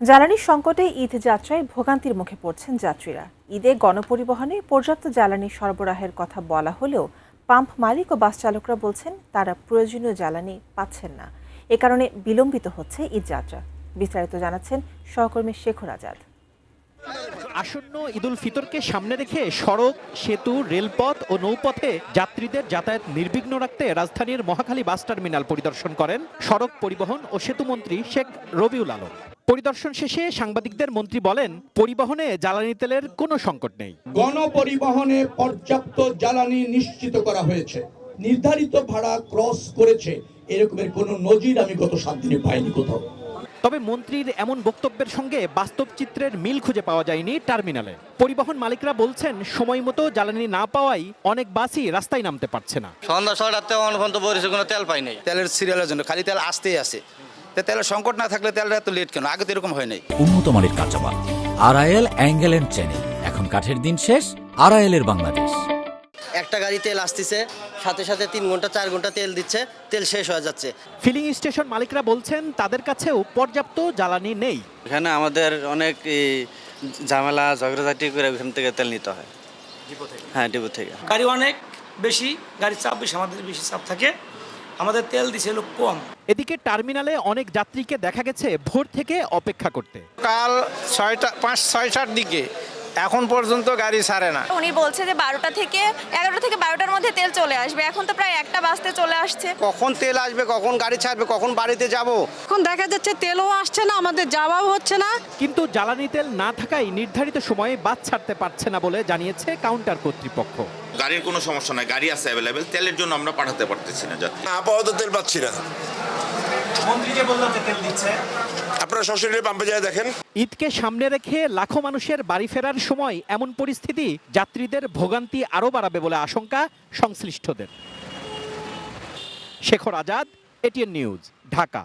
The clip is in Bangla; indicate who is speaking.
Speaker 1: জ্বালানি সংকটে ঈদ যাত্রায় ভোগান্তির মুখে পড়ছেন যাত্রীরা। ঈদে গণপরিবহনে পর্যাপ্ত জ্বালানি সরবরাহের কথা বলা হলেও পাম্প মালিক ও বাস চালকরা বলছেন তারা প্রয়োজনীয় জ্বালানি পাচ্ছেন না। এ কারণে বিলম্বিত হচ্ছে ঈদ যাত্রা। বিস্তারিত জানাচ্ছেন সহকর্মী শেখর আজাদ।
Speaker 2: আসন্ন ঈদুল ফিতরকে সামনে রেখে সড়ক, সেতু, রেলপথ ও নৌপথে যাত্রীদের যাতায়াত নির্বিঘ্ন রাখতে রাজধানীর মহাখালী বাস টার্মিনাল পরিদর্শন করেন সড়ক পরিবহন ও সেতুমন্ত্রী শেখ রবিউল আলম। পরিদর্শন শেষে সাংবাদিকদের মন্ত্রী বলেন, পরিবহনে জ্বালানি তেলের কোনো সংকট নেই।
Speaker 3: গণপরিবহনে পর্যাপ্ত জ্বালানি নিশ্চিত করা হয়েছে। নির্ধারিত ভাড়া ক্রস করেছে এরকমের কোনো নজির আমি গত 7 দিনে পাইনি কোথাও।
Speaker 2: তবে মন্ত্রীর এমন বক্তব্যের সঙ্গে বাস্তব চিত্রের মিল খুঁজে পাওয়া যায়নি টার্মিনালে। পরিবহন মালিকরা বলছেন, সময় মতো জ্বালানি না পাওয়ায় অনেক বাসই রাস্তায় নামতে পারছে না।
Speaker 4: সন্ধ্যা 6টাতে অনফন্ত বরিশে কোনো তেল পাই নাই।
Speaker 5: তেলের সিরিয়ালের জন্য খালি তেল আসতেই আসে। তেলের সংকট না থাকলে তেলটা এত লেট কেন? আগে তো এরকম হয় নাই।
Speaker 6: উন্নত মানের কাঁচামাল আরআইএল অ্যাঙ্গেল এন্ড চেনি। এখন কাঠের দিন শেষ, আরআইএল এর বাংলাদেশ।
Speaker 4: একটা গাড়ি তেল আসতেছে, সাথে সাথে 3 ঘন্টা 4 ঘন্টা তেল দিচ্ছে, তেল শেষ হয়ে যাচ্ছে।
Speaker 2: ফিলিং স্টেশন মালিকরা বলছেন তাদের কাছেও পর্যাপ্ত জ্বালানি নেই।
Speaker 4: এখানে আমাদের অনেক ঝামেলা ঝগড়াঝাটি করে ওখান থেকে তেল নিতে হয়। হ্যাঁ, ডিপো থেকে।
Speaker 7: গাড়ি অনেক বেশি, গাড়ির চাপ বেশি, আমাদের বেশি চাপ থাকে, আমাদের তেল দিছে লোক কম।
Speaker 2: এদিকে টার্মিনালে অনেক যাত্রীকে দেখা গেছে ভোর থেকে অপেক্ষা করতে।
Speaker 8: কাল 5-6টার দিকে এখন পর্যন্ত গাড়ি ছাড়ে না।
Speaker 9: উনি বলছে যে 11টা থেকে 12টার মধ্যে তেল চলে আসবে। এখন তো প্রায় 1টা বাজতে চলে আসছে।
Speaker 8: কখন তেল আসবে, কখন গাড়ি ছাড়বে, কখন বাড়িতে যাব?
Speaker 10: এখন দেখা যাচ্ছে তেলও আসছে না, আমাদের যাওয়াও হচ্ছে না।
Speaker 2: কিন্তু জ্বালানি তেল না থাকায় নির্ধারিত সময়ে বাস ছাড়তে পারছে না বলে জানিয়েছে কাউন্টার কর্তৃপক্ষ।
Speaker 11: গাড়ির কোনো সমস্যা নাই, গাড়ি আছে অ্যাভেলেবেল, তেলের জন্য আমরা পাঠাতে পারতেছি না যাত্রী।
Speaker 12: আপাতত তেল পাচ্ছি না।
Speaker 7: মন্ত্রী যে বলল যে তেল দিচ্ছে,
Speaker 12: আপনারা সরাসরি পাম্পে যায় দেখেন।
Speaker 2: ঈদকে সামনে রেখে লাখো মানুষের বাড়ি ফেরার সময় এমন পরিস্থিতি যাত্রীদের ভোগান্তি আরও বাড়াবে বলে আশঙ্কা সংশ্লিষ্টদের। Shekhar Azad, ATN news, Dhaka.